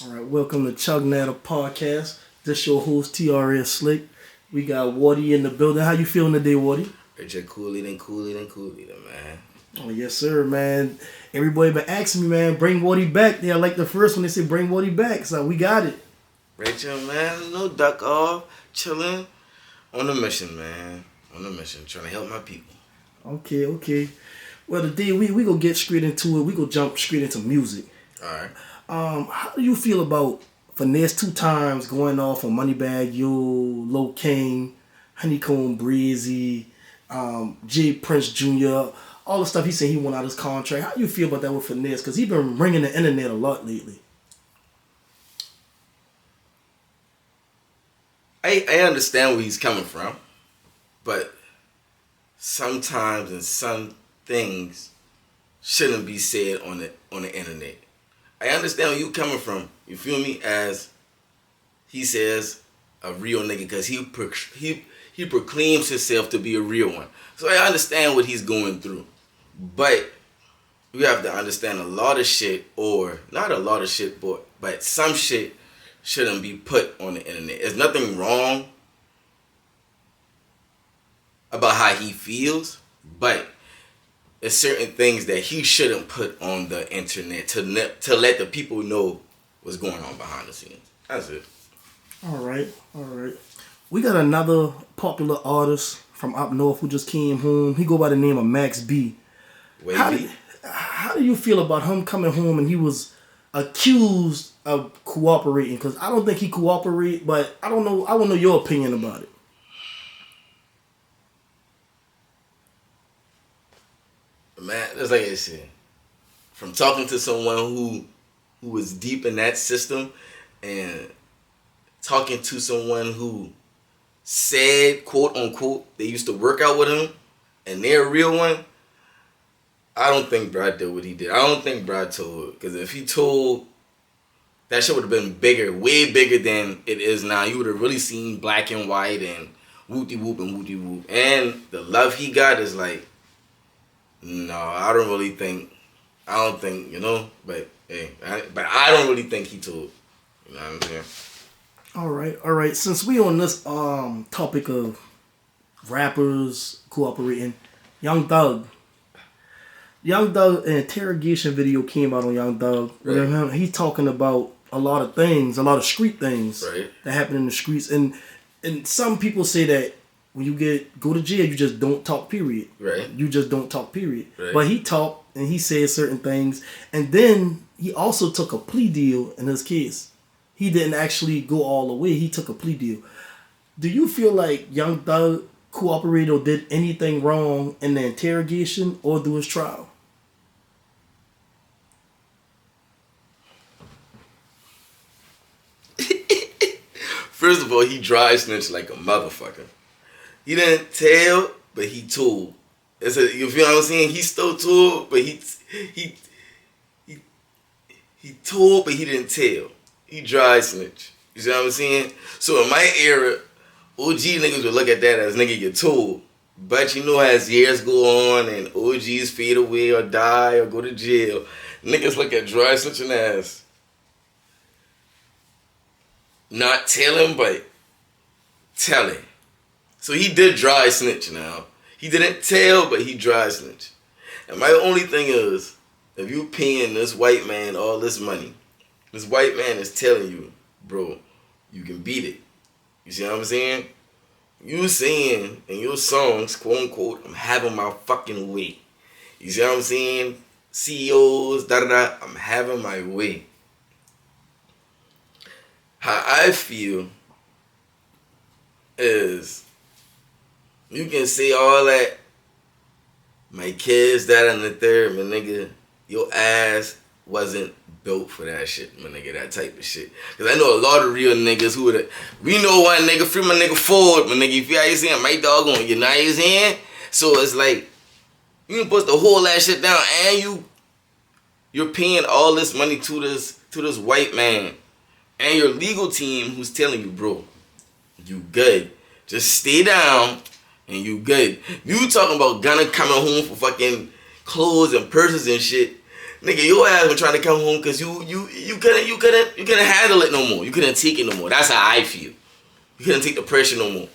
All right, welcome to Chug Natter Podcast. This your host TRS Slick. We got Wardy in the building. How you feeling today, Wardy? Richard Cooley, man. Oh yes, sir, man. Everybody been asking me, man, bring Wardy back. Yeah, like the first one, they said bring Wardy back, so we got it. Rachel, man, no duck off, chilling, on a mission, man. On a mission, trying to help my people. Okay. Well, today we gonna get straight into it. We gonna jump straight into music. All right. How do you feel about Finesse 2 times going off on Moneybag Yo, Lil Kane, Honeycomb Breezy, J Prince Jr., all the stuff he said he won out his contract? How do you feel about that with Finesse? Because he been ringing the internet a lot lately. I understand where he's coming from, but sometimes and some things shouldn't be said on the internet. I understand where you coming from. You feel me? As he says, a real nigga, because he proclaims himself to be a real one. So I understand what he's going through, but you have to understand a lot of shit, or not a lot of shit, but some shit shouldn't be put on the internet. There's nothing wrong about how he feels, but there's certain things that he shouldn't put on the internet to let the people know what's going on behind the scenes. That's it. All right. We got another popular artist from up north who just came home. He go by the name of Max B. How do you feel about him coming home and he was accused of cooperating? Because I don't think he cooperated, but I don't know. I want to know your opinion about it. Man, that's like I said. From talking to someone who was deep in that system, and talking to someone who said, quote unquote, they used to work out with him, and they're a real one, I don't think Brad did what he did. I don't think Brad told, because if he told, that shit would have been bigger, way bigger than it is now. You would have really seen black and white and whoopty whoop and whoopty whoop. And the love he got is like, no, I don't think, but hey, I don't really think he told. You know what I'm saying? All right. Since we on this topic of rappers cooperating, Young Thug, an interrogation video came out on Young Thug. Right. He's talking about a lot of things, a lot of street things that happen in the streets, and some people say that when you go to jail, you just don't talk, period. Right. You just don't talk, period. Right. But he talked and he said certain things, and then he also took a plea deal in his case. He didn't actually go all the way. He took a plea deal. Do you feel like Young Thug cooperated or did anything wrong in the interrogation or through his trial? First of all, he dry snitched like a motherfucker. He didn't tell, but he told. You feel what I'm saying? He still told, but he told, but he didn't tell. He dry snitch. You see what I'm saying? So in my era, OG niggas would look at that as nigga you told. But you know, as years go on and OGs fade away or die or go to jail, niggas look at dry snitching as not telling, but telling. So he did dry snitch now. He didn't tell, but he dry snitch. And my only thing is, if you paying this white man all this money, this white man is telling you, bro, you can beat it. You see what I'm saying? You saying in your songs, quote unquote, I'm having my fucking way. You see what I'm saying? CEOs, I'm having my way. How I feel is, you can say all that, my kids, that and the third, my nigga, your ass wasn't built for that shit, my nigga, that type of shit. Because I know a lot of real niggas who we know one nigga, free my nigga Ford, my nigga, you feel how you saying? My dog on your nice hand. So it's like, you can put the whole ass shit down, and you're paying all this money to this white man, and your legal team who's telling you, bro, you good. Just stay down, and you good. You talking about Gunna coming home for fucking clothes and purses and shit. Nigga, your ass was trying to come home because you couldn't handle it no more. You couldn't take it no more. That's how I feel. You couldn't take the pressure no more.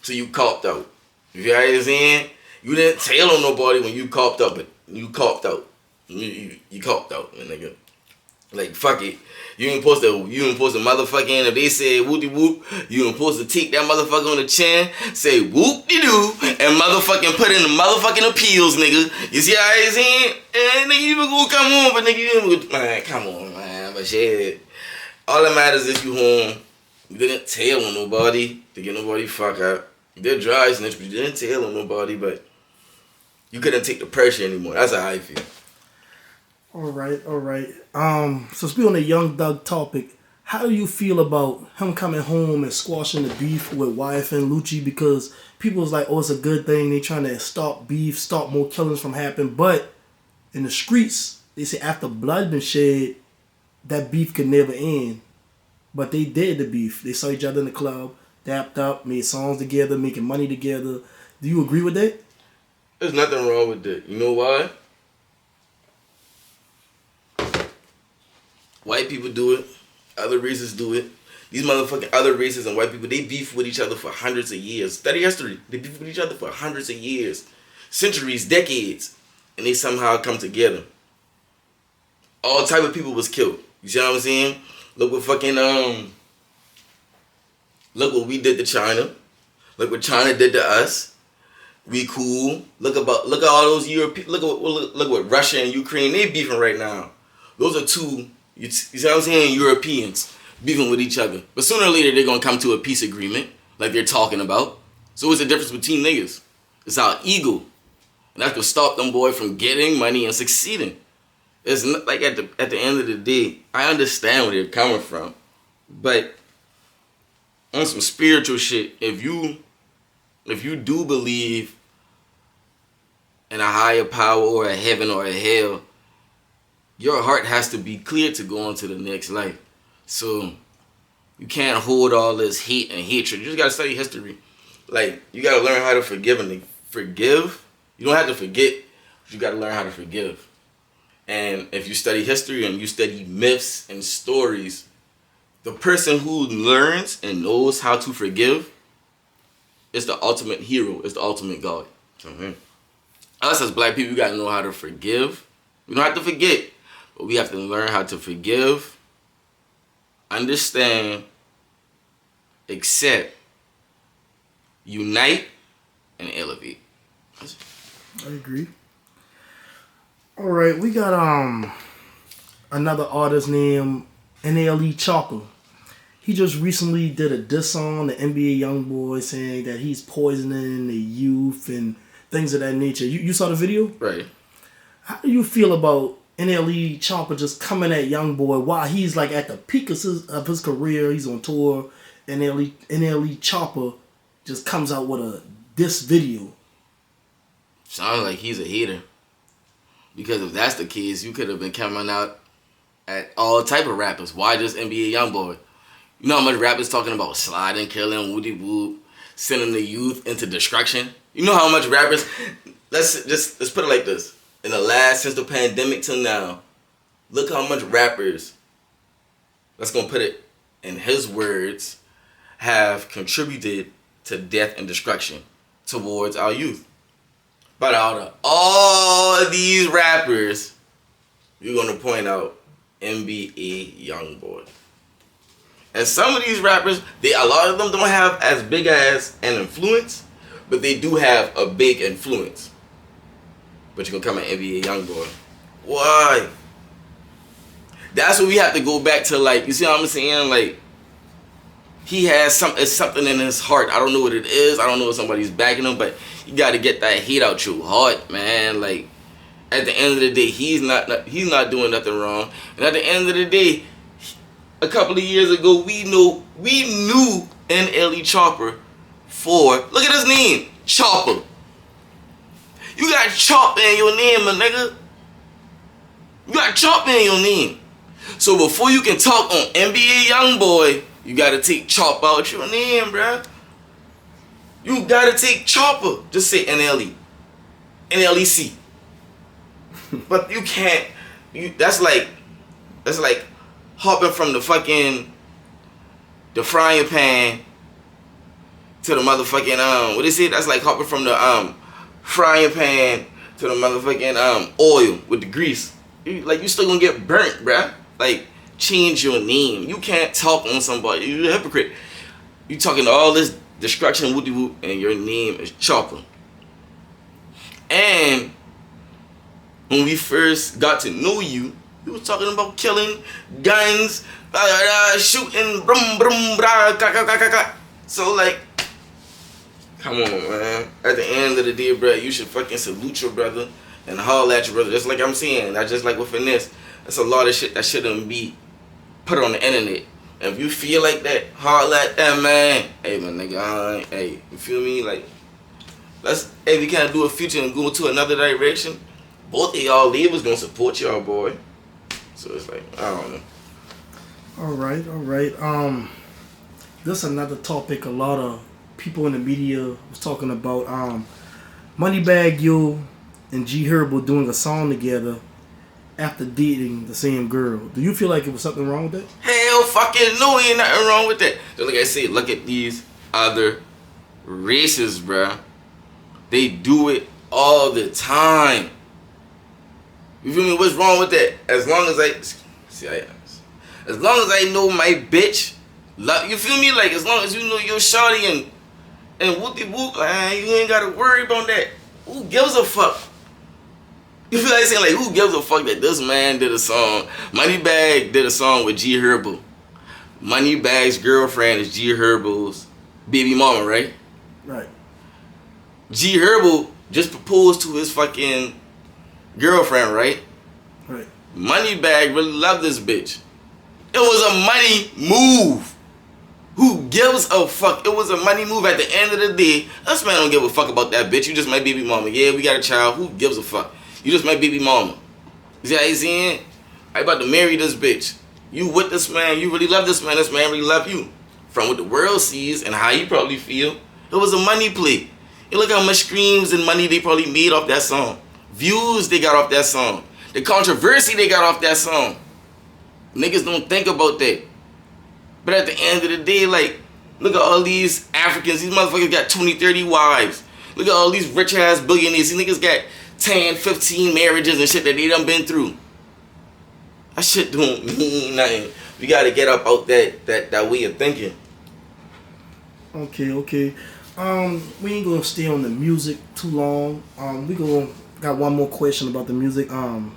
So you copped out. You know what I'm saying? You didn't tell on nobody when you copped out, but you copped out. You copped out, nigga. Like, fuck it. You ain't supposed to motherfucking, if they say whoop-de whoop, you ain't supposed to take that motherfucker on the chin, say whoop-de-doo, and motherfucking put in the motherfucking appeals, nigga. You see how I saying? And nigga, you gonna come on, but nigga, you ain't gonna, man, come on, man. But shit, all that matters is you home. You didn't tell on nobody to get nobody fuck up. You did dry snitch, but you didn't tell on nobody, but you couldn't take the pressure anymore. That's how I feel. All right. Since we're on the Young Thug topic, how do you feel about him coming home and squashing the beef with YF and Lucci? Because people was like, oh, it's a good thing. They trying to stop beef, stop more killings from happening. But in the streets, they say after blood been shed, that beef could never end. But they did the beef. They saw each other in the club, dapped up, made songs together, making money together. Do you agree with that? There's nothing wrong with that. You know why? White people do it. Other races do it. These motherfucking other races and white people, they beef with each other for hundreds of years. Study history. They beef with each other for hundreds of years. Centuries, decades. And they somehow come together. All type of people was killed. You see what I'm saying? Look what fucking, look what we did to China. Look what China did to us. We cool. Look at all those European, look what Russia and Ukraine, they beefing right now. Those are two, you see what I'm saying, Europeans beefing with each other. But sooner or later, they're going to come to a peace agreement like they're talking about. So what's the difference between niggas? It's our ego. And that's what stop them boy from getting money and succeeding. It's not, like at the end of the day, I understand where they're coming from. But on some spiritual shit, if you do believe in a higher power or a heaven or a hell, your heart has to be clear to go on to the next life. So you can't hold all this hate and hatred. You just gotta study history. Like, you gotta learn how to forgive and forgive. You don't have to forget, but you gotta learn how to forgive. And if you study history and you study myths and stories, the person who learns and knows how to forgive is the ultimate hero, is the ultimate God. Mm-hmm. Us as black people, we gotta know how to forgive. We don't have to forget, but we have to learn how to forgive, understand, accept, unite, and elevate. I agree. All right, we got another artist named NLE Chopper. He just recently did a diss on the NBA YoungBoy, saying that he's poisoning the youth and things of that nature. You saw the video? Right. How do you feel about NLE Chopper just coming at YoungBoy while he's like at the peak of his career? He's on tour. NLE Chopper just comes out with a diss video. Sounds like he's a hater. Because if that's the case, you could have been coming out at all type of rappers. Why just NBA YoungBoy? You know how much rappers talking about sliding, killing, woody whoop, sending the youth into destruction? You know how much rappers, let's put it like this. In the last, since the pandemic till now, look how much rappers, let's gonna put it in his words, have contributed to death and destruction towards our youth. But out of all these rappers, you're gonna point out NBA YoungBoy. And some of these rappers, a lot of them don't have as big as an influence, but they do have a big influence. But you're gonna come at NBA YoungBoy. Why? That's what we have to go back to, like, you see what I'm saying? Like, he has something in his heart. I don't know what it is. I don't know if somebody's backing him, but you gotta get that hate out your heart, man. Like, at the end of the day, he's not doing nothing wrong. And at the end of the day, a couple of years ago, we knew NLE Chopper for, look at his name, Chopper. You got Chopper in your name, my nigga. You got Chopper in your name. So before you can talk on NBA YoungBoy, you gotta take Chopper out your name, bruh. You gotta take Chopper. Just say NLE. NLEC. But you can't that's like hopping from the frying pan to the motherfucking what is it? That's like hopping from the frying pan to the motherfucking oil with the grease. You still gonna get burnt, bruh. Like, change your name. You can't talk on somebody. You're a hypocrite. You talking all this destruction, woody whoop, and your name is Chopper. And when we first got to know you, you was talking about killing, guns, shooting, brum brum bra, ka ka ka ka ka. So like, come on, man. At the end of the day, bro, you should fucking salute your brother and holler at your brother. Just like I'm saying, not just like with finesse. That's a lot of shit that shouldn't be put on the internet. And if you feel like that, holler at that man. Hey, man, nigga, hey, you feel me? Like, hey, we can't do a future and go into another direction. Both of y'all leaders gonna support y'all, boy. So it's like, I don't know. All right. This is another topic a lot of people in the media was talking about. Moneybagg Yo and G Herbo doing a song together after dating the same girl. Do you feel like it was something wrong with that? Hell fucking no, ain't nothing wrong with that. Just like I said, look at these other races, bruh. They do it all the time. You feel me? What's wrong with that? As long as I know my bitch, you feel me? Like, as long as you know your shawty and whoopty whoop, you ain't gotta worry about that. Who gives a fuck? You feel like saying, like, who gives a fuck that this man did a song? Moneybagg did a song with G Herbo. Moneybagg's girlfriend is G Herbo's baby mama, right? Right. G Herbo just proposed to his fucking girlfriend, right? Right. Moneybagg really loved this bitch. It was a money move. Who gives a fuck? It was a money move. At the end of the day, this man don't give a fuck about that bitch. You just my baby mama. Yeah, we got a child. Who gives a fuck? You just my baby mama. You see how you saying? I about to marry this bitch. You with this man. You really love this man. This man really love you. From what the world sees and how you probably feel, it was a money play. You look how much streams and money they probably made off that song. Views they got off that song. The controversy they got off that song. Niggas don't think about that. But at the end of the day, like, look at all these Africans. These motherfuckers got 20, 30 wives. Look at all these rich ass billionaires. These niggas got 10, 15 marriages and shit that they done been through. That shit don't mean nothing. We gotta get up out that way of thinking. Okay. We ain't gonna stay on the music too long. Got one more question about the music. An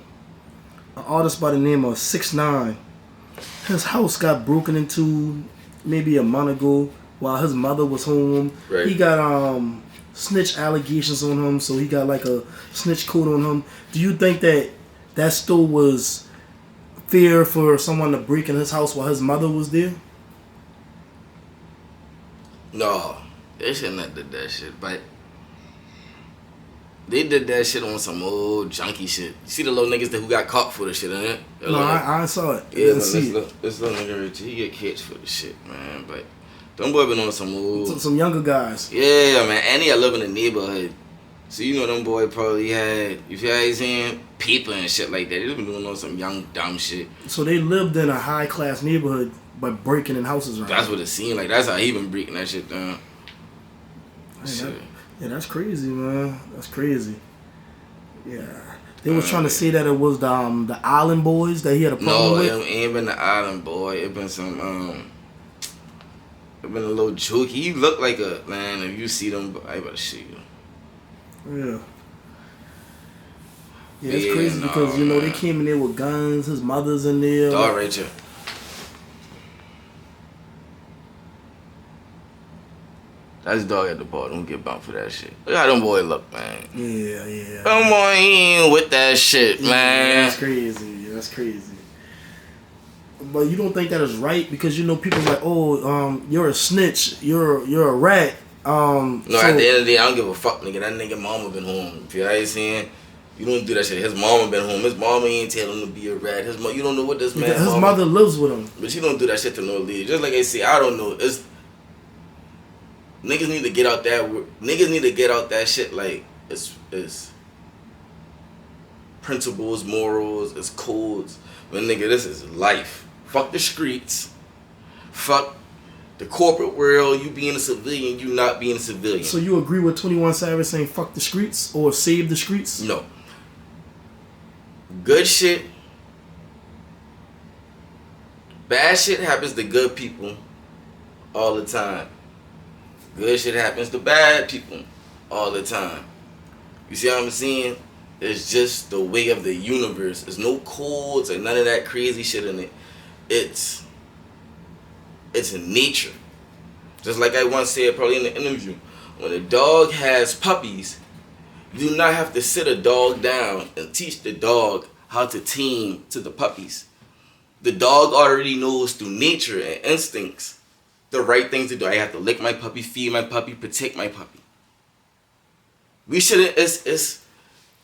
artist by the name of 6ix9ine. His house got broken into maybe a month ago while his mother was home. Right. He got snitch allegations on him, so he got like a snitch code on him. Do you think that still was fair for someone to break in his house while his mother was there? No, they shouldn't have did that shit, but they did that shit on some old junkie shit. You see the little niggas who got caught for the shit, innit? No, I saw it. Yeah, man, this little nigga Richie, he get catch for the shit, man. But them boy been on some old... Some younger guys. Yeah, man, and he live in the neighborhood. So you know them boy probably had, you feel how he's saying, people and shit like that. They been doing on some young, dumb shit. So they lived in a high-class neighborhood by breaking in houses around. That's what it seemed like. That's how he been breaking that shit down. Shit. Yeah, that's crazy, man. That's crazy. Yeah. They was trying to say that it was the Island Boys that he had a problem with. No, it ain't been the Island Boy. It been some, it been a little jokey. He look like a, man, if you see them, I better shoot you. Yeah. Yeah, it's crazy because, you know, they came in there with guns. His mother's in there. Dog Rachel. That's dog at the bar. Don't get bumped for that shit. Look how them boy look, man. Yeah. Them boy ain't with that shit, man. That's crazy. But you don't think that is right? Because, you know, people like, oh, you're a snitch. You're a rat. No, at the end of the day, I don't give a fuck, nigga. That nigga mama been home. You feel how you saying? You don't do that shit. His mama been home. His mama ain't tell him to be a rat. You don't know what this man. His mother lives with him. But you don't do that shit to no lead. Just like I say, I don't know. It's niggas need to get out that. Niggas need to get out that shit. Like it's principles, morals, it's codes. But nigga, this is life. Fuck the streets. Fuck the corporate world. You being a civilian, you not being a civilian. So you agree with 21 Savage saying fuck the streets or save the streets? No. Good shit. Bad shit happens to good people all the time. Good shit happens to bad people all the time. You see what I'm saying? It's just the way of the universe. There's no codes or none of that crazy shit in it. It's in nature. Just like I once said probably in the interview. When a dog has puppies, you do not have to sit a dog down and teach the dog how to tame to the puppies. The dog already knows through nature and instincts the right things to do. I have to lick my puppy, feed my puppy, protect my puppy. We shouldn't, it's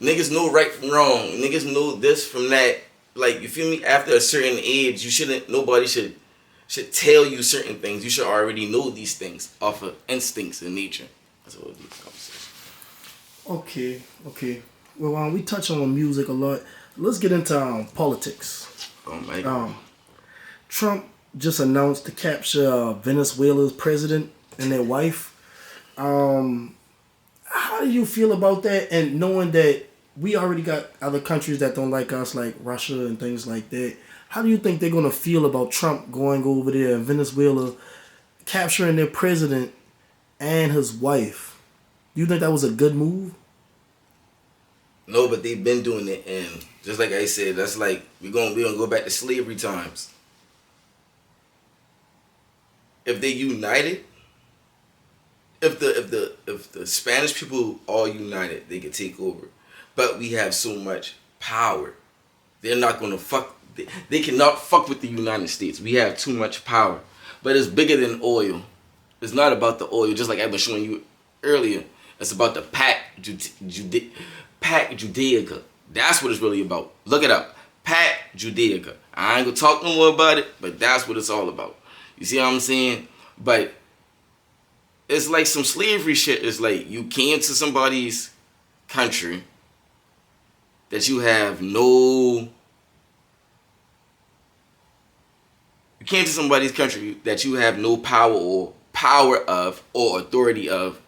niggas know right from wrong. Niggas know this from that. Like, you feel me? After a certain age, nobody should tell you certain things. You should already know these things off of instincts in nature. That's what we'll do for conversation. Okay. Well, we touch on music a lot. Let's get into politics. Oh my God. Trump just announced to capture Venezuela's president and their wife. How do you feel about that? And knowing that we already got other countries that don't like us, like Russia and things like that. How do you think they're going to feel about Trump going over there in Venezuela, capturing their president and his wife? Do you think that was a good move? No, but they've been doing it, and just like I said, that's like we're gonna go back to slavery times. If they united, if the Spanish people all united, they could take over. But we have so much power. They're not gonna fuck. They cannot fuck with the United States. We have too much power. But it's bigger than oil. It's not about the oil. Just like I've been showing you earlier. It's about the Pax Judaica. That's what it's really about. Look it up. Pax Judaica. I ain't gonna talk no more about it, but that's what it's all about. You see what I'm saying? But it's like some slavery shit. It's like you came to somebody's country that you have no... You came to somebody's country that you have no power of or authority of,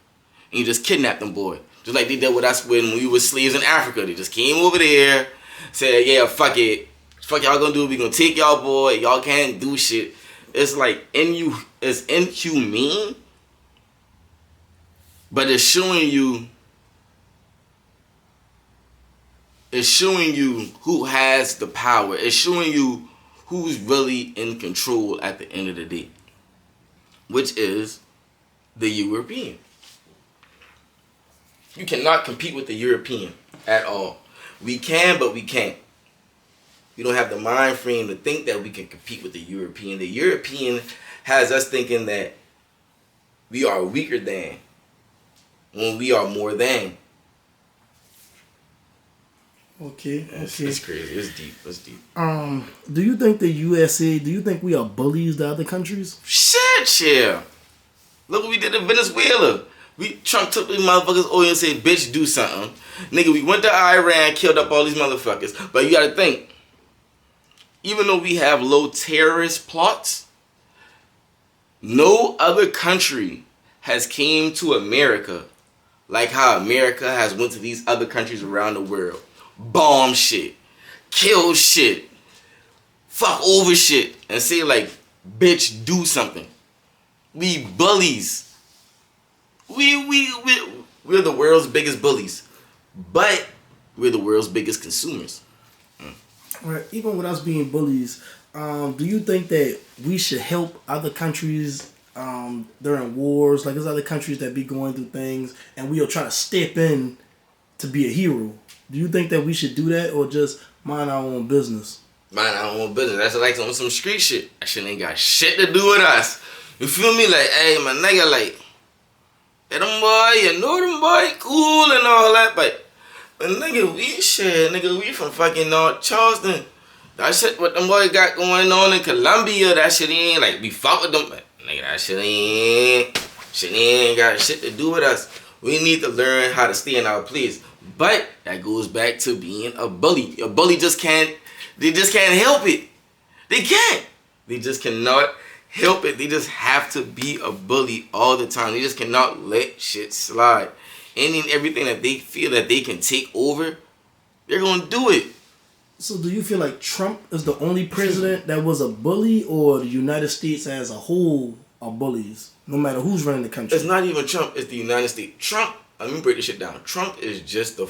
and you just kidnapped them, boy. Just like they did with us when we were slaves in Africa. They just came over there, said, yeah, fuck it. Fuck y'all gonna do, we gonna take y'all, boy. Y'all can't do shit. It's like, it's inhumane, but it's showing you who has the power. It's showing you who's really in control at the end of the day, which is the European. You cannot compete with the European at all. We can, but we can't. We don't have the mind frame to think that we can compete with the European. The European has us thinking that we are weaker than when we are more than. Okay. It's crazy. It's deep. Do you think the USA, do you think we are bullies to other countries? Shit, yeah. Look what we did in Venezuela. Trump took these motherfuckers over and said, bitch, do something. Nigga, we went to Iran, killed up all these motherfuckers. But you gotta think, even though we have low terrorist plots, no other country has came to America like how America has went to these other countries around the world. Bomb shit, kill shit, fuck over shit, and say like, bitch, do something. We bullies. We're the world's biggest bullies, but we're the world's biggest consumers. Right. Even with us being bullies, do you think that we should help other countries during wars? Like there's other countries that be going through things, and we'll try to step in to be a hero. Do you think that we should do that, or just mind our own business? Mind our own business. That's like some street shit. That shit ain't got shit to do with us. You feel me? Like, hey, my nigga, like, hey, them boy, you know them boy, cool and all that, but nigga, we from fucking North Charleston. That shit, what them boy got going on in Colombia, that shit ain't, like, we fuck with them, but nigga, that shit ain't got shit to do with us. We need to learn how to stay in our place. But that goes back to being a bully. A bully just can't. They just can't help it. They can't. They just cannot help it. They just have to be a bully all the time. They just cannot let shit slide. Any and everything that they feel that they can take over, they're gonna do it. So do you feel like Trump is the only president that was a bully, or the United States as a whole are bullies, no matter who's running the country? It's not even Trump, it's the United States. Trump, let me break this shit down. Trump is just the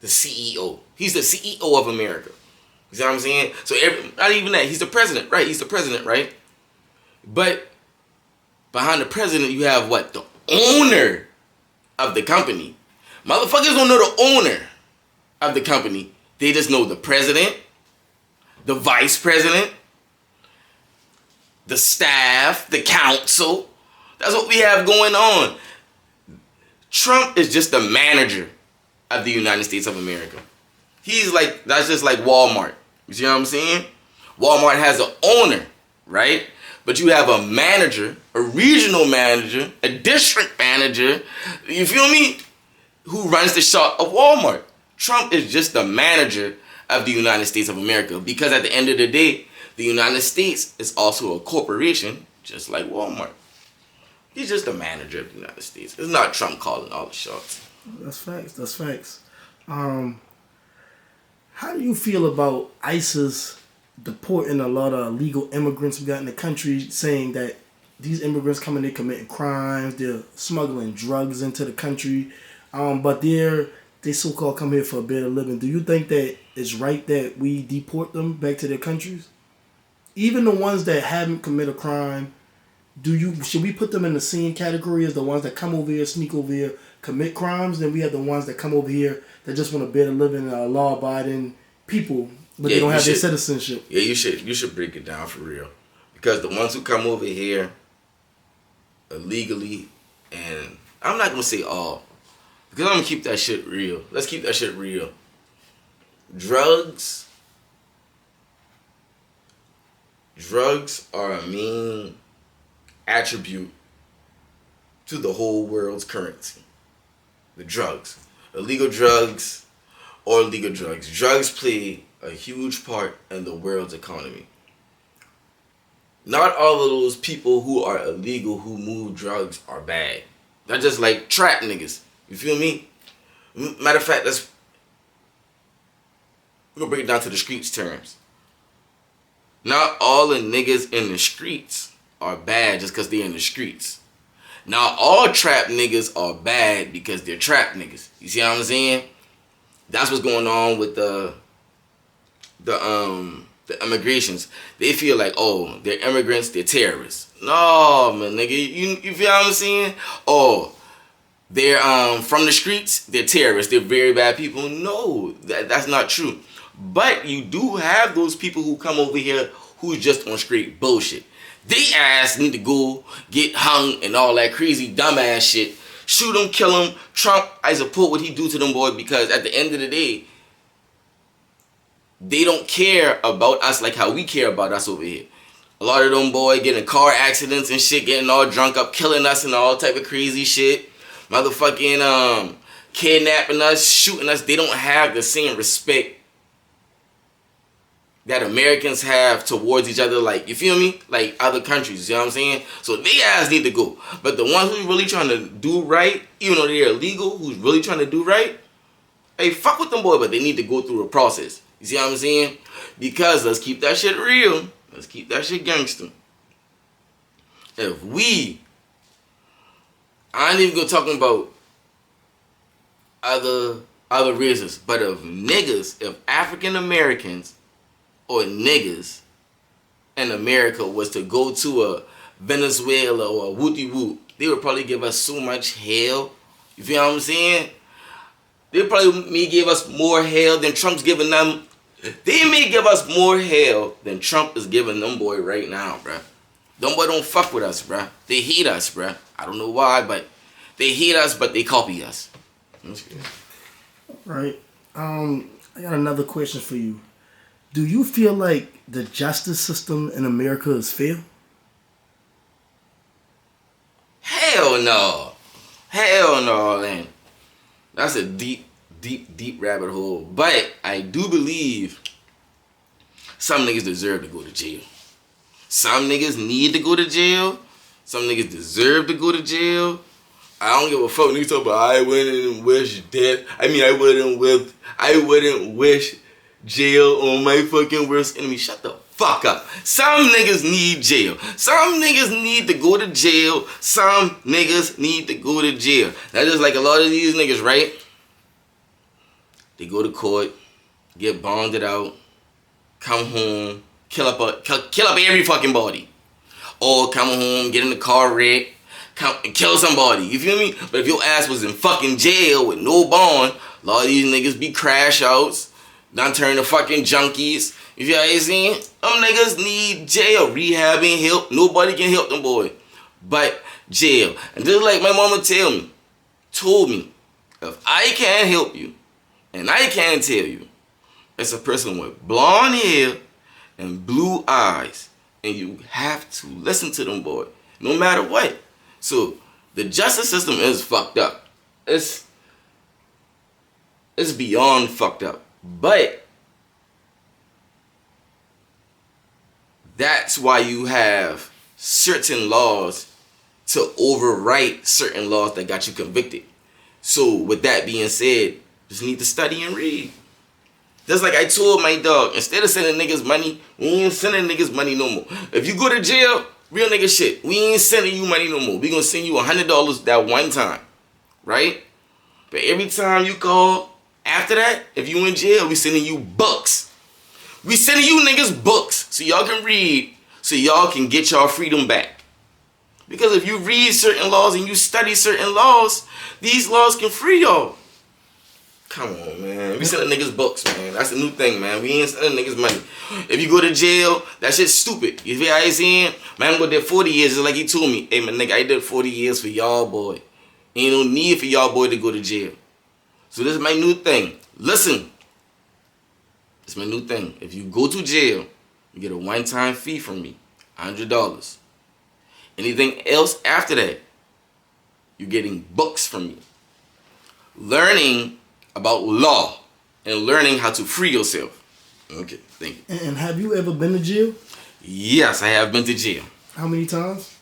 CEO. He's the CEO of America. You see what I'm saying? So not even that, he's the president, right? He's the president, right? But behind the president, you have what? The owner of the company. Motherfuckers don't know the owner of the company. They just know the president, the vice president, the staff, the council. That's what we have going on. Trump is just the manager of the United States of America. That's just like Walmart. You see what I'm saying? Walmart has an owner, right? But you have a manager, a regional manager, a district manager, you feel me? Who runs the shop of Walmart. Trump is just the manager of the United States of America, because at the end of the day, the United States is also a corporation, just like Walmart. He's just the manager of the United States. It's not Trump calling all the shots. That's facts. That's facts. How do you feel about ISIS deporting a lot of illegal immigrants we got in the country, saying that these immigrants coming, they're committing crimes, they're smuggling drugs into the country, but they so-called come here for a better living? Do you think that it's right that we deport them back to their countries? Even the ones that haven't committed a crime, should we put them in the same category as the ones that come over here, sneak over here, commit crimes? Then we have the ones that come over here that just want a better living, law-abiding people, but they don't have their citizenship. Yeah, you should break it down for real. Because the ones who come over here illegally, and I'm not going to say all, because I'm going to keep that shit real. Let's keep that shit real. Drugs are a main attribute to the whole world's currency. The drugs. Illegal drugs or legal drugs. Drugs play a huge part in the world's economy. Not all of those people who are illegal who move drugs are bad. They're just like trap niggas. You feel me? Matter of fact, we're gonna break it down to the streets terms. Not all the niggas in the streets are bad just because they're in the streets. Not all trap niggas are bad because they're trap niggas. You see what I'm saying? That's what's going on with the immigrations. They feel like, oh, they're immigrants, they're terrorists. No, man, nigga, you feel what I'm saying? Oh, they're from the streets, they're terrorists, they're very bad people. No, that's not true. But you do have those people who come over here who's just on straight bullshit. They ass need to go get hung and all that crazy dumbass shit. Shoot them, kill them. Trump, I support what he do to them boys, because at the end of the day, they don't care about us like how we care about us over here. A lot of them boys getting in car accidents and shit, getting all drunk up, killing us and all type of crazy shit. Motherfucking kidnapping us, shooting us. They don't have the same respect that Americans have towards each other, like, you feel me? Like other countries, you know what I'm saying? So they ass need to go. But the ones who's really trying to do right, even though they're illegal, who's really trying to do right, hey, fuck with them boy, but they need to go through a process. You see what I'm saying? Because let's keep that shit real. Let's keep that shit gangster. If I ain't even gonna talking about other races, but if African Americans or niggas in America was to go to a Venezuela or a wooty whoop, they would probably give us so much hell. You feel what I'm saying? They probably may give us more hell than Trump's giving them. They may give us more hell than Trump is giving them boy right now, bruh. Them boy don't fuck with us, bruh. They hate us, bruh. I don't know why, but they hate us, but they copy us. Right. I got another question for you. Do you feel like the justice system in America is fair? Hell no. Hell no, man. That's a deep, deep, deep rabbit hole. But I do believe some niggas deserve to go to jail. Some niggas need to go to jail. Some niggas deserve to go to jail. I don't give a fuck. Niggas talk about I wouldn't wish death. I wouldn't wish jail on my fucking worst enemy. Shut the fuck up. Some niggas need jail. Some niggas need to go to jail. Some niggas need to go to jail. That's just like a lot of these niggas, right? They go to court, get bonded out, come home, kill up every fucking body. Or come home, get in the car wreck, kill somebody. You feel me? But if your ass was in fucking jail with no bond, a lot of these niggas be crash outs, done turn to fucking junkies. You feel what I'm saying? Them niggas need jail, rehabbing, help. Nobody can help them, boy. But jail. And just like my mama told me, if I can't help you, and I can't tell you, it's a person with blonde hair and blue eyes. And you have to listen to them, boy. No matter what. So, the justice system is fucked up. It's beyond fucked up. But that's why you have certain laws to overwrite certain laws that got you convicted. So, with that being said, just need to study and read. Just like I told my dog, instead of sending niggas money, we ain't sending niggas money no more. If you go to jail, real nigga shit, we ain't sending you money no more. We gonna send you $100 that one time, right? But every time you call, after that, if you in jail, we sending you books. We sending you niggas books so y'all can read, so y'all can get y'all freedom back. Because if you read certain laws and you study certain laws, these laws can free y'all. Come on, man. We selling niggas books, man. That's a new thing, man. We ain't selling niggas money. If you go to jail, that shit's stupid. You feel what I'm saying? Man, go there 40 years, just like he told me. Hey, my nigga, I did 40 years for y'all, boy. Ain't no need for y'all, boy, to go to jail. So this is my new thing. Listen. It's my new thing. If you go to jail, you get a one-time fee from me. $100. Anything else after that, you're getting books from me. Learning about law and learning how to free yourself. Okay, thank you. And have you ever been to jail? Yes, I have been to jail. How many times?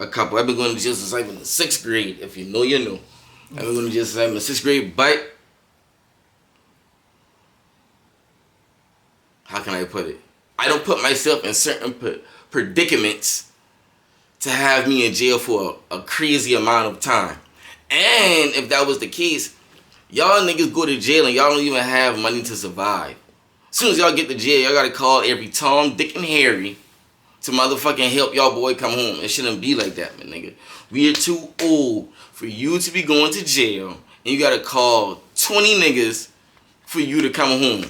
A couple. I've been going to jail since I've been in the 6th grade. If you know, you know. I've been going to jail since I've been in the 6th grade, but how can I put it? I don't put myself in certain predicaments to have me in jail for a crazy amount of time. And if that was the case, y'all niggas go to jail and y'all don't even have money to survive. As soon as y'all get to jail, y'all gotta call every Tom, Dick, and Harry to motherfucking help y'all boy come home. It shouldn't be like that, man, nigga. We are too old for you to be going to jail and you gotta call 20 niggas for you to come home.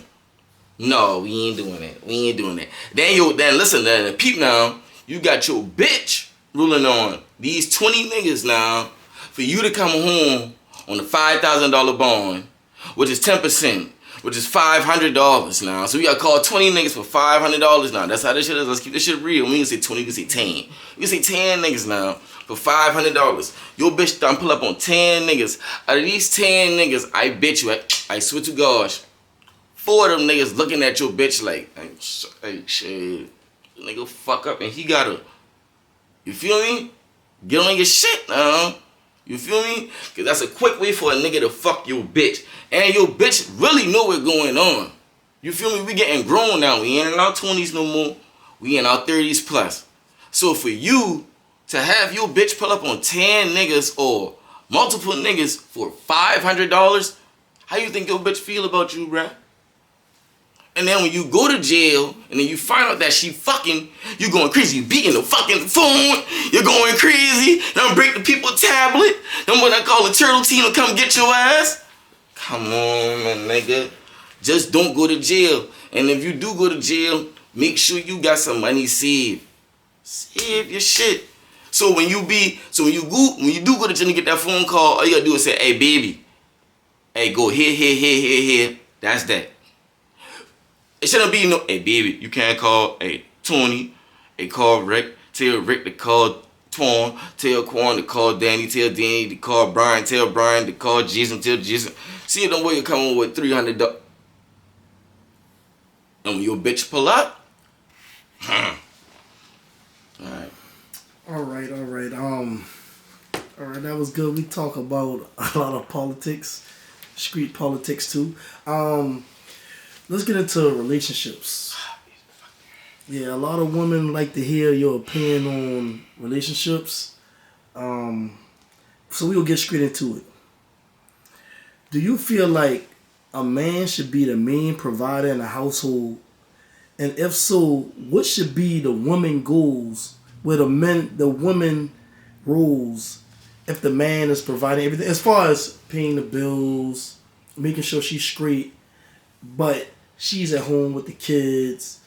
No, we ain't doing that. We ain't doing that. Then listen, peep now, you got your bitch ruling on these 20 niggas now for you to come home on a $5,000 bond, which is 10%, which is $500 now. So we gotta call 20 niggas for $500 now. That's how this shit is. Let's keep this shit real. We can say 20, we can say 10. We can say 10 niggas now for $500. Your bitch done pull up on 10 niggas. Out of these 10 niggas, I bet you, I swear to gosh, 4 of them niggas looking at your bitch like, hey, shit, nigga fuck up and he gotta, you feel me? Get on your shit now. You feel me? Because that's a quick way for a nigga to fuck your bitch. And your bitch really know what's going on. You feel me? We getting grown now. We ain't in our 20s no more. We in our 30s plus. So for you to have your bitch pull up on 10 niggas or multiple niggas for $500, how you think your bitch feel about you, bruh? And then when you go to jail and then you find out that she fucking, you going crazy. You beating the fucking phone. You're going crazy. Then break the people tablet. Then when I call the turtle team to come get your ass. Come on, my nigga. Just don't go to jail. And if you do go to jail, make sure you got some money saved. Save your shit. So when you do go to jail and get that phone call, all you gotta do is say, hey baby, hey go here. That's that. It shouldn't be no, hey baby, you can't call, hey Tony, hey call Rick, tell Rick to call Twan, tell Quan to call Danny, tell Danny to call Brian, tell Brian to call Jason, tell Jason. See if them boy coming with $300. And when your bitch pull up, alright. Alright. Alright, that was good. We talk about a lot of politics, street politics too. Let's get into relationships. Yeah, a lot of women like to hear your opinion on relationships. So we'll get straight into it. Do you feel like a man should be the main provider in a household? And if so, what should be the woman goals where the woman roles if the man is providing everything as far as paying the bills, making sure she's straight, but she's at home with the kids,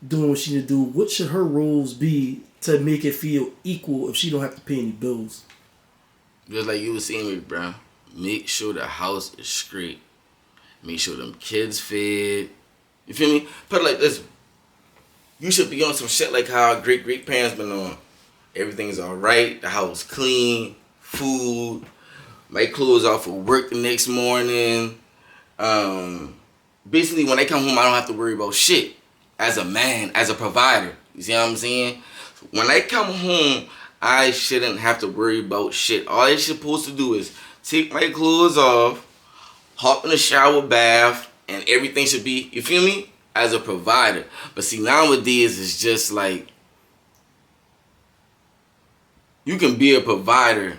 doing what she need to do? What should her roles be to make it feel equal if she don't have to pay any bills? Just like you was saying me, bro. Make sure the house is straight. Make sure them kids fed. You feel me? Put it like this. You should be on some shit like how our great parents been on. Everything's alright. The house clean. Food. My clothes off for work the next morning. Basically, when they come home, I don't have to worry about shit. As a man, as a provider. You see what I'm saying? When I come home, I shouldn't have to worry about shit. All I supposed to do is take my clothes off, hop in the shower bath, and everything should be, you feel me? As a provider. But see, nowadays it's just like you can be a provider,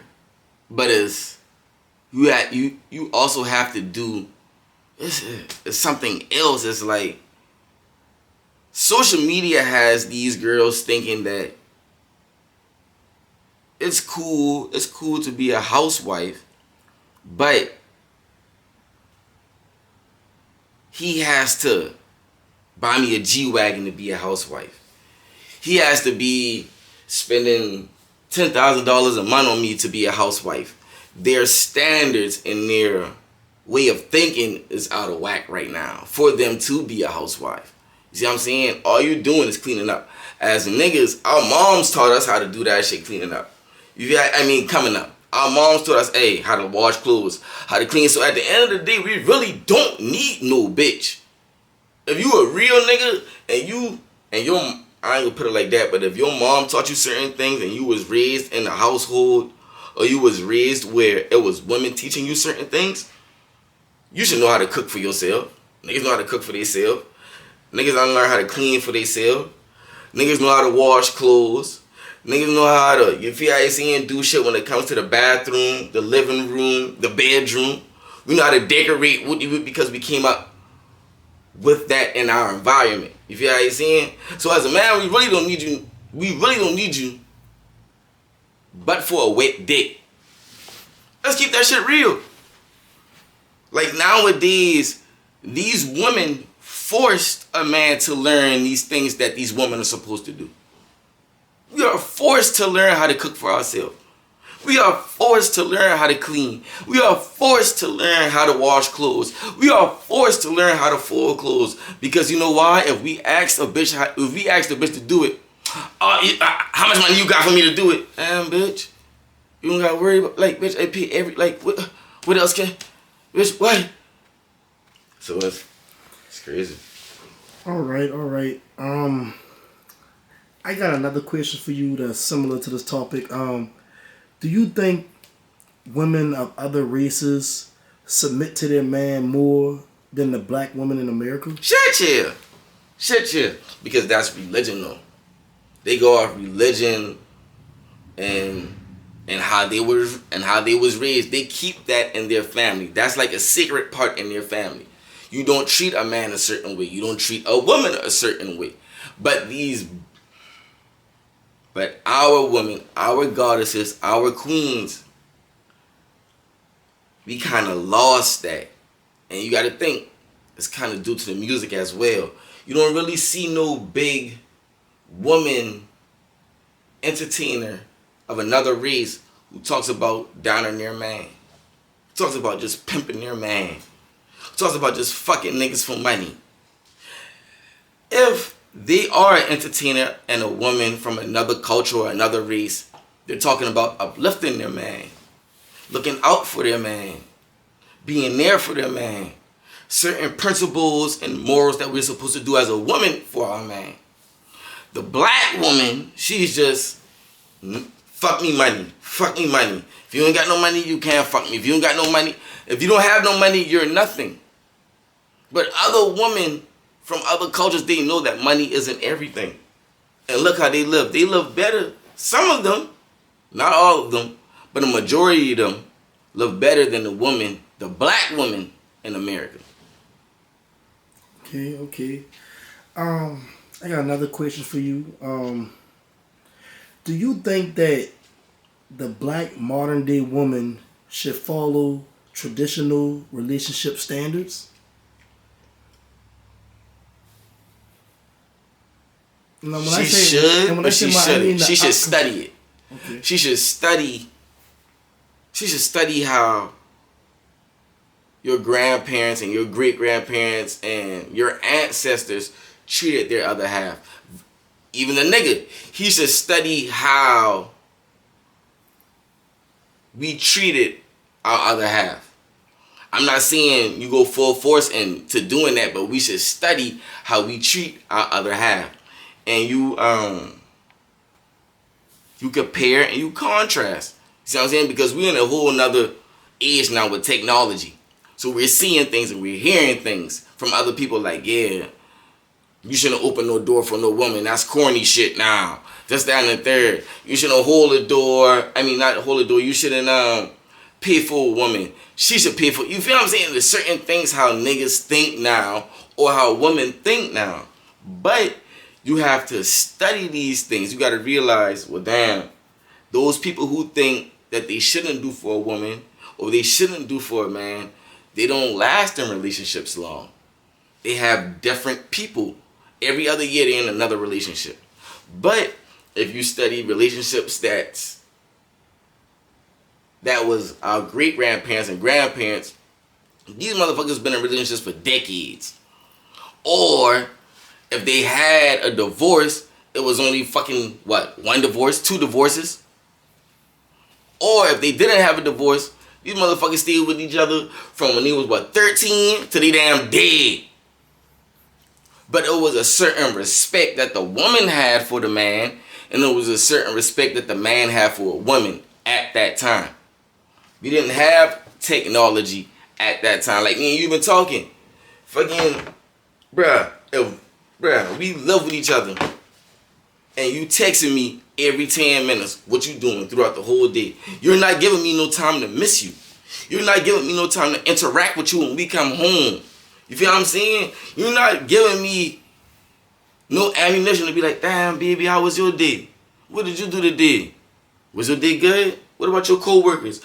but you also have to do it's something else. It's like social media has these girls thinking that it's cool to be a housewife, but he has to buy me a G-Wagon to be a housewife. He has to be spending $10,000 a month on me to be a housewife. Their standards and their way of thinking is out of whack right now for them to be a housewife. You see what I'm saying? All you're doing is cleaning up. As niggas, our moms taught us how to do that shit, cleaning up. Coming up. Our moms taught us, hey, how to wash clothes, how to clean. So at the end of the day, we really don't need no bitch. If you a real nigga and your, I ain't gonna put it like that, but if your mom taught you certain things and you was raised in a household or you was raised where it was women teaching you certain things, you should know how to cook for yourself. Niggas know how to cook for themselves. Niggas don't learn how to clean for themselves. Niggas know how to wash clothes. Niggas know how to, you feel how you see, do shit when it comes to the bathroom, the living room, the bedroom. We know how to decorate because we came up with that in our environment. You feel how you saying? So as a man, we really don't need you. We really don't need you but for a wet dick. Let's keep that shit real. Like nowadays, these women forced a man to learn these things that these women are supposed to do. We are forced to learn how to cook for ourselves. We are forced to learn how to clean. We are forced to learn how to wash clothes. We are forced to learn how to fold clothes. Because you know why? If we ask a bitch to do it, how much money you got for me to do it? Damn, bitch. You don't gotta worry about, like, bitch, I pay every, like, what else can, bitch, what? So it's crazy. All right. I got another question for you that's similar to this topic. Do you think women of other races submit to their man more than the black women in America? Shit, yeah. Because that's religion, though. They go off religion and how they was raised. They keep that in their family. That's like a secret part in their family. You don't treat a man a certain way. You don't treat a woman a certain way. But our women, our goddesses, our queens, we kind of lost that. And you got to think, it's kind of due to the music as well. You don't really see no big woman entertainer of another race who talks about downing their man. Who talks about just pimping their man. Who talks about just fucking niggas for money. If they are an entertainer and a woman from another culture or another race, They're talking about uplifting their man, looking out for their man, being there for their man, certain principles and morals that we're supposed to do as a woman for our man. The black woman, she's just, fuck me money, fuck me money. If you ain't got no money, you can't fuck me. If you ain't got no money, if you don't have no money, you're nothing. But other women from other cultures, they know that money isn't everything. And look how they live. They live better. Some of them, not all of them, but a majority of them live better than the black woman in America. Okay. I got another question for you. Do you think that the black modern day woman should follow traditional relationship standards? No, She should, but she shouldn't. She should study it. Okay. She should study how your grandparents and your great grandparents and your ancestors treated their other half. Even the nigga, he should study how we treated our other half. I'm not saying you go full force into doing that, but we should study how we treat our other half. And you compare and you contrast. You see what I'm saying? Because we're in a whole nother age now with technology. So we're seeing things and we're hearing things from other people like, yeah, you shouldn't open no door for no woman. That's corny shit now. Just that and the third. You shouldn't hold the door. I mean, not hold the door. You shouldn't pay for a woman. She should pay for. You feel what I'm saying? There's certain things how niggas think now or how women think now. But you have to study these things. You got to realize, well, damn, those people who think that they shouldn't do for a woman or they shouldn't do for a man, they don't last in relationships long. They have different people. Every other year they're in another relationship. But if you study relationships that was our great grandparents and grandparents, these motherfuckers been in relationships for decades. Or if they had a divorce, it was only fucking, one divorce, 2 divorces? Or if they didn't have a divorce, these motherfuckers stayed with each other from when they was, 13 to they damn dead. But it was a certain respect that the woman had for the man, and it was a certain respect that the man had for a woman at that time. We didn't have technology at that time. Like me and you been talking. Fucking, bruh, we live with each other, and you texting me every 10 minutes what you doing throughout the whole day. You're not giving me no time to miss you. You're not giving me no time to interact with you when we come home. You feel what I'm saying? You're not giving me no ammunition to be like, damn, baby, how was your day? What did you do today? Was your day good? What about your coworkers?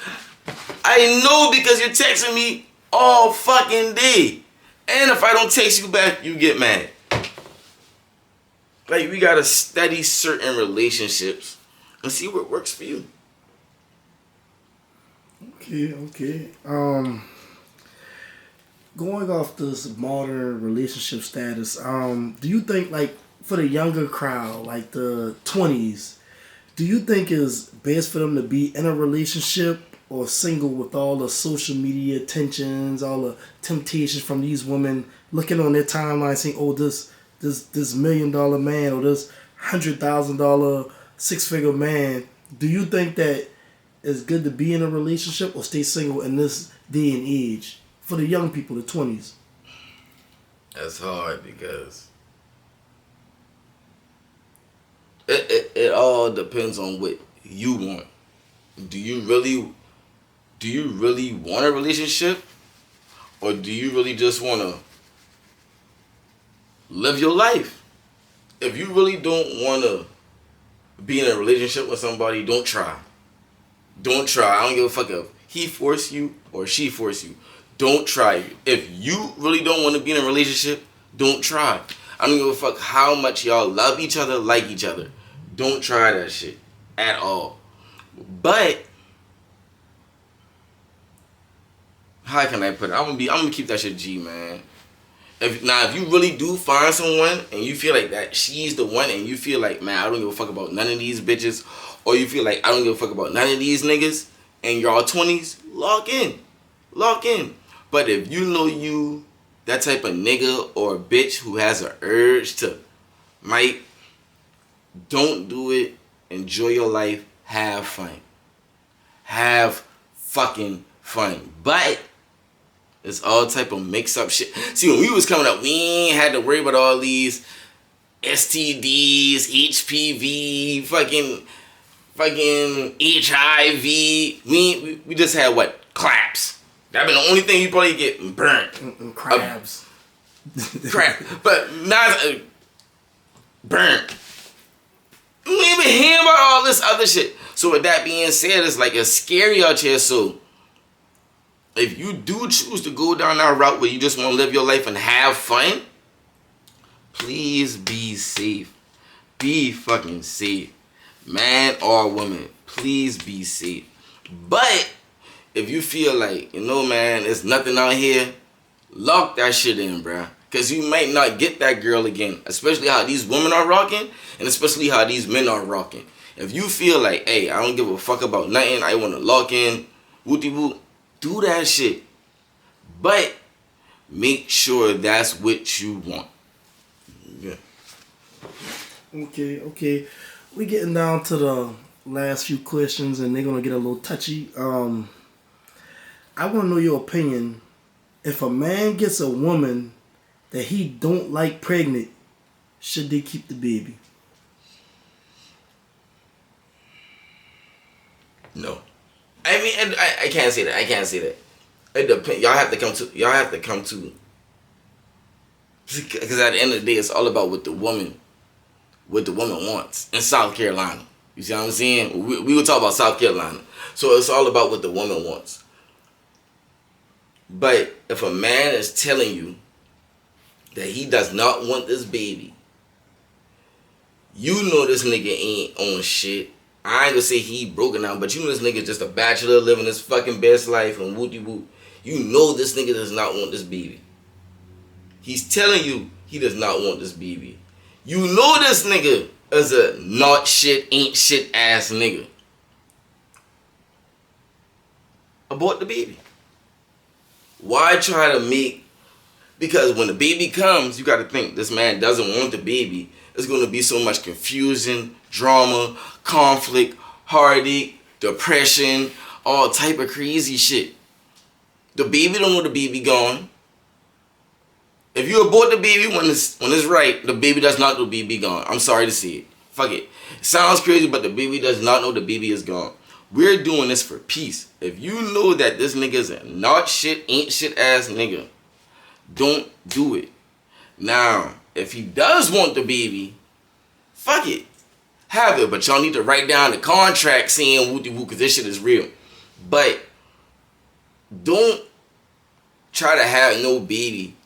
I know because you're texting me all fucking day. And if I don't text you back, you get mad. Like, we gotta study certain relationships and see what works for you. Okay. Going off this modern relationship status, do you think, like, for the younger crowd, like the 20s, do you think it's best for them to be in a relationship or single with all the social media tensions, all the temptations from these women looking on their timeline saying, oh, this $1 million man or this $100,000 6-figure man? Do you think that it's good to be in a relationship or stay single in this day and age for the young people, the 20s? That's hard because it all depends on what you want. Do you really want a relationship, or do you really just want to live your life? If you really don't want to be in a relationship with somebody, don't try. Don't try. I don't give a fuck if he force you or she force you. Don't try. If you really don't want to be in a relationship, don't try. I don't give a fuck how much y'all love each other, like each other. Don't try that shit at all. But how can I put it? I'm gonna keep that shit G, man. If you really do find someone and you feel like that she's the one, and you feel like, man, I don't give a fuck about none of these bitches, or you feel like I don't give a fuck about none of these niggas, and y'all 20s, lock in. But if you know you that type of nigga or bitch who has an urge to, might, don't do it. Enjoy your life. Have fun. Have fucking fun. But it's all type of mix-up shit. See, when we was coming up, we ain't had to worry about all these STDs, HPV, fucking HIV. We just had what? Claps. That been the only thing you probably get burnt. And crabs. Crap. But not burnt. We ain't even hearing about all this other shit. So with that being said, it's like it's scary out here. So if you do choose to go down that route where you just want to live your life and have fun, please be safe. Be fucking safe. Man or woman, please be safe. But if you feel like, man, there's nothing out here, lock that shit in, bruh. Because you might not get that girl again. Especially how these women are rocking, and especially how these men are rocking. If you feel like, hey, I don't give a fuck about nothing, I want to lock in, wooty woo, do that shit. But make sure that's what you want. Yeah. Okay. We getting down to the last few questions, and they're gonna get a little touchy. I want to know your opinion. If a man gets a woman that he don't like pregnant, should they keep the baby? No. I mean, I can't say that. It depends. Y'all have to come to. Because at the end of the day, it's all about what the woman wants in South Carolina. You see what I'm saying? We will talk about South Carolina. So it's all about what the woman wants. But if a man is telling you that he does not want this baby, you know this nigga ain't on shit. I ain't gonna say he broken down, but you know this nigga just a bachelor living his fucking best life and wooty woo. You know this nigga does not want this baby. He's telling you he does not want this baby. You know this nigga is a not shit, ain't shit ass nigga. Abort the baby. Why try to make... Because when the baby comes, you got to think this man doesn't want the baby. There's going to be so much confusion, drama, conflict, heartache, depression, all type of crazy shit. The baby don't know the baby gone. If you abort the baby when it's right, the baby does not know the baby gone. I'm sorry to say it. Fuck it. It sounds crazy, but the baby does not know the baby is gone. We're doing this for peace. If you know that this nigga is a not shit, ain't shit ass nigga, don't do it. Now, if he does want the baby, fuck it. Have it. But y'all need to write down the contract saying wooty woo, because this shit is real. But don't try to have no baby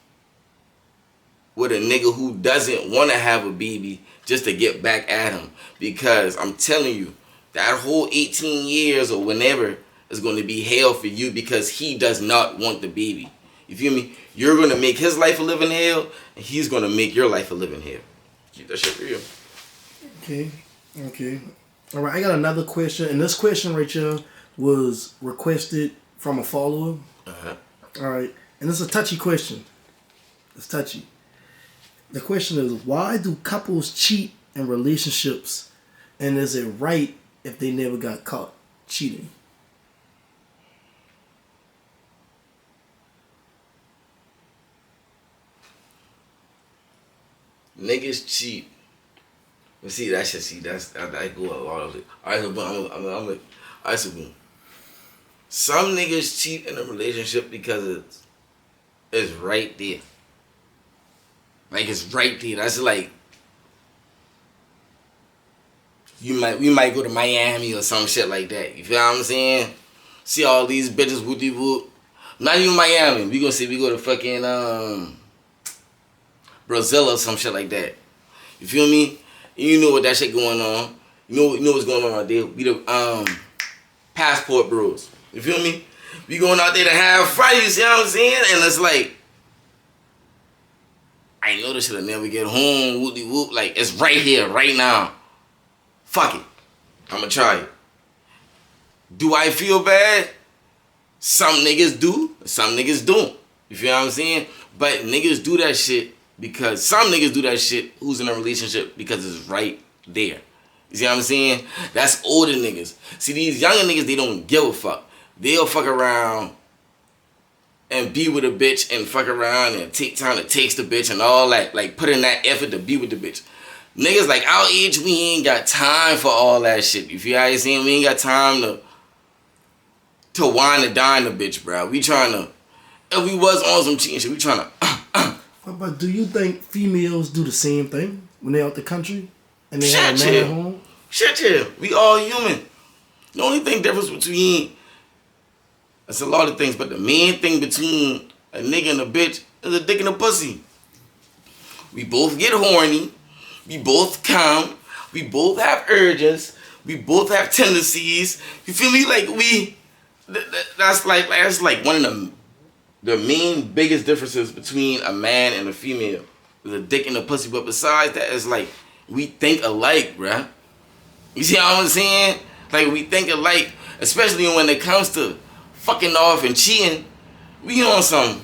with a nigga who doesn't want to have a baby just to get back at him. Because I'm telling you, that whole 18 years or whenever is going to be hell for you because he does not want the baby. You feel me? You're going to make his life a living hell, and he's going to make your life a living hell. Keep that shit real. Okay. All right, I got another question, and this question right here was requested from a follower. Uh-huh. All right, and it's a touchy question. It's touchy. The question is, why do couples cheat in relationships, and is it right if they never got caught cheating? Niggas cheat. But see, that shit, I go a lot of it. Alright, so boom. Some niggas cheat in a relationship because it's right there. Like, it's right there. That's like, we might go to Miami or some shit like that. You feel what I'm saying? See all these bitches wooty whoop. Not even Miami. We go to fucking Brazil or some shit like that. You feel me? You know what that shit going on. You know what's going on out there. We the passport bros. You feel me? We going out there to have fun, you see what I'm saying? And it's like, I know this shit'll never get home, whoopty whoop. Like, it's right here, right now. Fuck it. I'ma try it. Do I feel bad? Some niggas do, some niggas don't. You feel what I'm saying? But niggas do that shit because some niggas do that shit who's in a relationship because it's right there. You see what I'm saying? That's older niggas. See, these younger niggas, they don't give a fuck. They'll fuck around and be with a bitch and fuck around and take time to taste the bitch and all that. Like, put in that effort to be with the bitch. Niggas like our age, we ain't got time for all that shit. You feel what I'm saying? We ain't got time to wine and dine the bitch, bro. We trying to, if we was on some cheating shit, we trying to, But do you think females do the same thing when they out the country and they Shit, have a man chill. at home? Shit, chill. We all human. The only thing difference between, it's a lot of things, but the main thing between a nigga and a bitch is a dick and a pussy. We both get horny. We both come. We both have urges. We both have tendencies. You feel me? Like that's like one of the main biggest differences between a man and a female. The dick and the pussy. But besides that, it's like we think alike, bruh. You see what I'm saying? Like we think alike, especially when it comes to fucking off and cheating. We on some,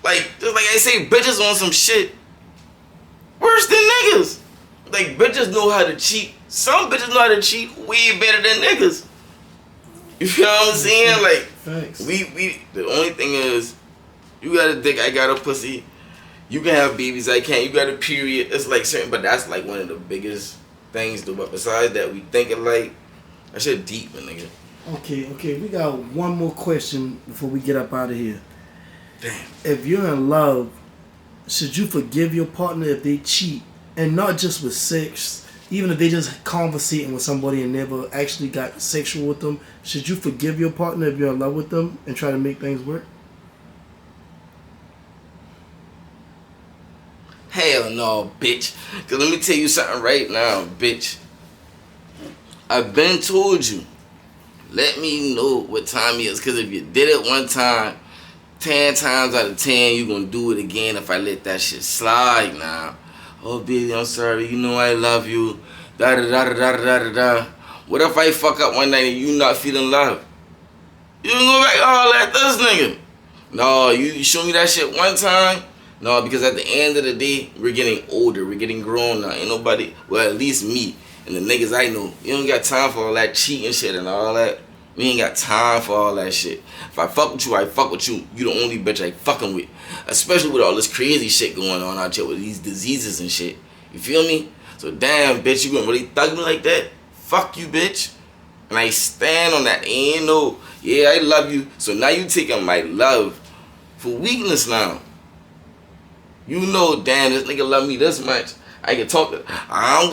like, just like I say, bitches on some shit worse than niggas. Like, bitches know how to cheat. Some bitches know how to cheat way better than niggas. You feel what I'm saying? Like, Thanks. we the only thing is, you got a dick, I got a pussy. You can have babies, I can't. You got a period. It's like certain, but that's like one of the biggest things. But besides that, we think alike. That shit deep, man, nigga. Okay. We got one more question before we get up out of here. Damn. If you're in love, should you forgive your partner if they cheat? And not just with sex, even if they just conversating with somebody and never actually got sexual with them, should you forgive your partner if you're in love with them and try to make things work? Hell no, bitch. Cause let me tell you something right now, bitch. I've been told you. Let me know what time it is. Cause if you did it one time, 10 times out of 10, you gonna do it again if I let that shit slide now. Oh, baby, I'm sorry. You know I love you. Da da da da da da da da. What if I fuck up one night and you not feeling love? You gonna go back all that this nigga? No, you show me that shit one time. No, because at the end of the day, we're getting older. We're getting grown now. Ain't nobody, well, at least me and the niggas I know, you don't got time for all that cheating shit and all that. We ain't got time for all that shit. If I fuck with you, I fuck with you. You the only bitch I fucking with. Especially with all this crazy shit going on out here with these diseases and shit. You feel me? So damn, bitch, you gonna really thug me like that? Fuck you, bitch. And I stand on that. Ain't no, yeah, I love you. So now you taking my love for weakness now. You know, damn, this nigga love me this much. I can talk to, I don't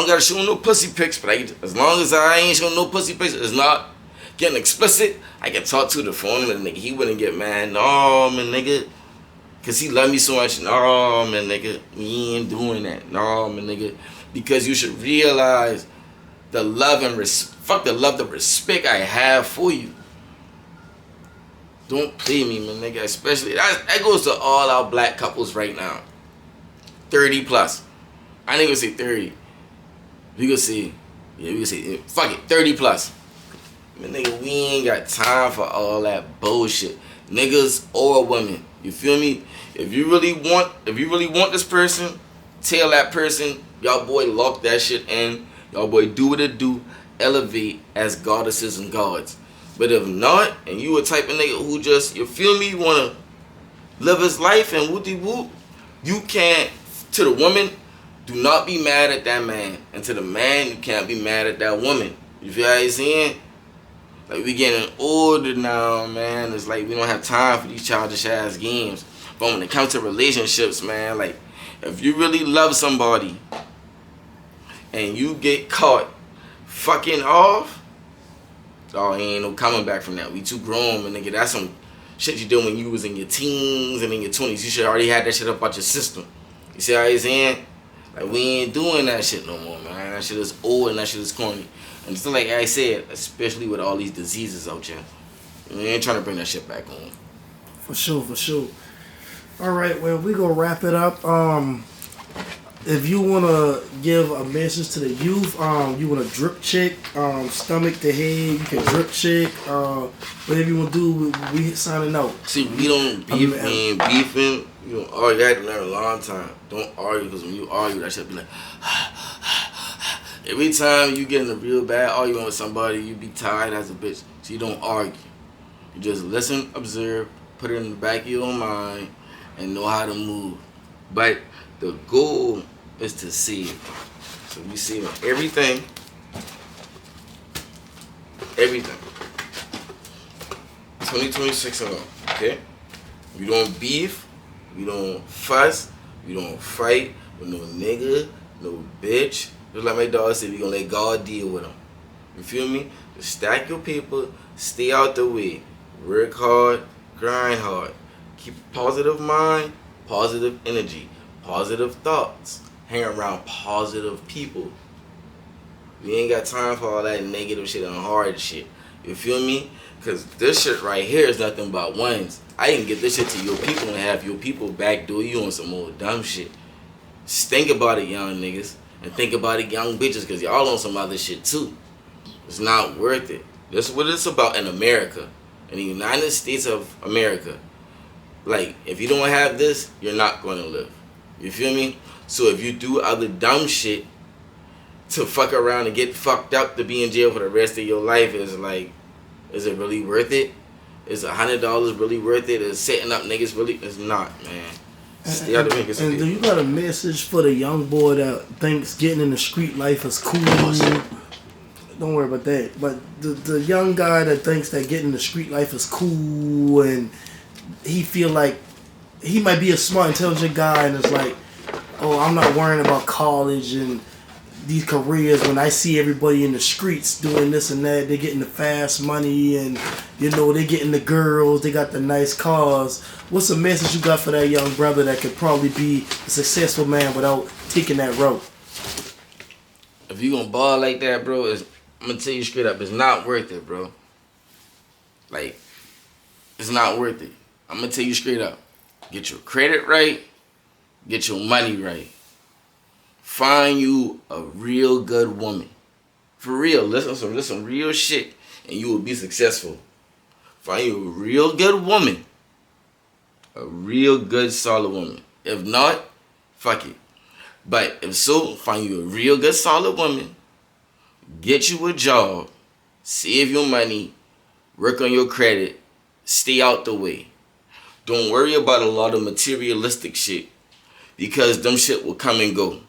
gotta show no pussy pics, but as long as I ain't showing no pussy pics, it's not getting explicit, I can talk to the phone with a nigga. He wouldn't get mad. No, man, nigga. Cause he love me so much. No, man, nigga. We ain't doing that. No, man, nigga. Because you should realize the love and the respect I have for you. Don't play me, man, nigga. Especially, that goes to all our black couples right now. 30 plus. I ain't gonna say 30. We gonna say, fuck it, 30 plus. Man, nigga, we ain't got time for all that bullshit. Niggas or women. You feel me? If you really want this person, tell that person, y'all boy lock that shit in. Y'all boy do what it do. Elevate as goddesses and gods. But if not, and you a type of nigga who just, you feel me, wanna live his life and whoopty whoop, you can't, to the woman, do not be mad at that man. And to the man, you can't be mad at that woman. You feel what I'm saying? Like, we getting older now, man. It's like we don't have time for these childish ass games. But when it comes to relationships, man, like, if you really love somebody and you get caught fucking off, oh, ain't no coming back from that. We too grown, man, nigga. That's some shit you did when you was in your teens and in your 20s. You should already had that shit up out your system. You see how I'm saying? Like, we ain't doing that shit no more, man. That shit is old and that shit is corny. And just like I said, especially with all these diseases out here, we ain't trying to bring that shit back on. For sure. All right, well, we gonna wrap it up. If you wanna give a message to the youth, you wanna drip check, stomach to head, you can drip check, whatever you wanna do. We signing out. See, we don't beef, we ain't beefing. You don't argue. You had to learn a long time. Don't argue, because when you argue, that shit be like. Every time you get in a real bad argument with somebody, you be tired as a bitch. So you don't argue. You just listen, observe, put it in the back of your own mind, and know how to move. But the goal is to save. So we save everything. Everything. 2026 and all. Okay? We don't beef. We don't fuss. We don't fight with no nigga, no bitch. Just like my dog said, we gonna let God deal with them. You feel me? Just stack your paper, stay out the way. Work hard, grind hard. Keep a positive mind, positive energy, positive thoughts. Hang around positive people. We ain't got time for all that negative shit and hard shit. You feel me? Because this shit right here is nothing but ones. I can get this shit to your people and have your people backdoor you on some old dumb shit. Just think about it, young niggas. And think about it, young bitches, because y'all on some other shit too. It's not worth it. This is what it's about in America. In the United States of America. Like, if you don't have this, you're not going to live. You feel me? So if you do other dumb shit to fuck around and get fucked up to be in jail for the rest of your life, is like, is it really worth it? Is $100 really worth it? Is setting up niggas really? It's not, man. Stay out of the And do you got a message for the young boy that thinks getting in the street life is cool? Don't worry about that. But the young guy that thinks that getting in the street life is cool, and he feel like he might be a smart, intelligent guy, and it's like, oh, I'm not worrying about college and these careers when I see everybody in the streets doing this and that. They're getting the fast money, and they're getting the girls, they got the nice cars. What's the message you got for that young brother that could probably be a successful man without taking that road? If you gonna ball like that, bro, I'm gonna tell you straight up, it's not worth it, bro. Like, it's not worth it. I'm gonna tell you straight up. Get your credit right, get your money right. Find you a real good woman. For real, listen real shit, and you will be successful. Find you a real good woman. A real good solid woman. If not, fuck it. But if so, find you a real good solid woman. Get you a job. Save your money. Work on your credit. Stay out the way. Don't worry about a lot of materialistic shit, because them shit will come and go.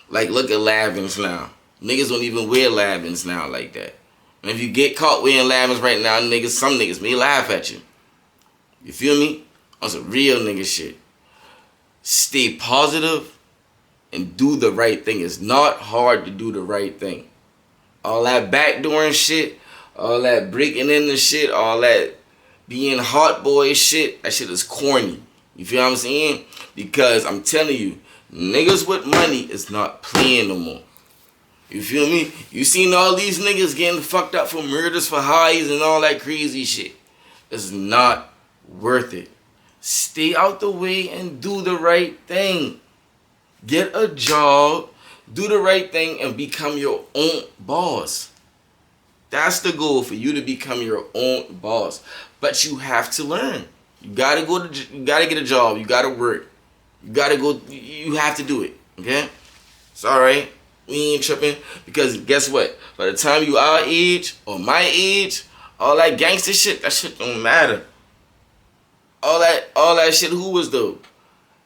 Like, look at Lavins now. Niggas don't even wear Lavins now like that. And if you get caught wearing Lavins right now, some niggas may laugh at you. You feel me? On some real nigga shit. Stay positive and do the right thing. It's not hard to do the right thing. All that backdooring shit, all that breaking in the shit, all that being hot boy shit, that shit is corny. You feel what I'm saying? Because I'm telling you, niggas with money is not playing no more. You feel me? You seen all these niggas getting fucked up for murders, for highs, and all that crazy shit. It's not worth it. Stay out the way and do the right thing. Get a job, do the right thing, and become your own boss. That's the goal, for you to become your own boss. But you have to learn. You gotta get a job. You gotta work. You gotta go. You have to do it. Okay? It's alright. We ain't tripping, because guess what? By the time you our age or my age, all that gangster shit, that shit don't matter. All that shit. Who was the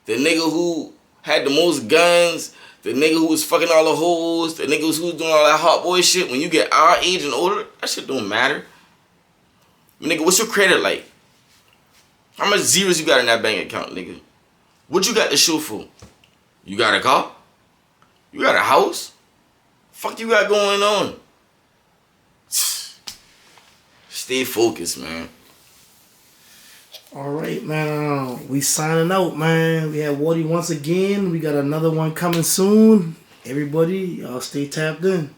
nigga who had the most guns? The nigga who was fucking all the hoes? The nigga who was doing all that hot boy shit? When you get our age and older, that shit don't matter. Nigga, what's your credit like? How much zeros you got in that bank account, nigga? What you got to show for? You got a car? You got a house? Fuck you got going on? Stay focused, man. All right, man. We signing out, man. We have Wardy once again. We got another one coming soon. Everybody, y'all stay tapped in.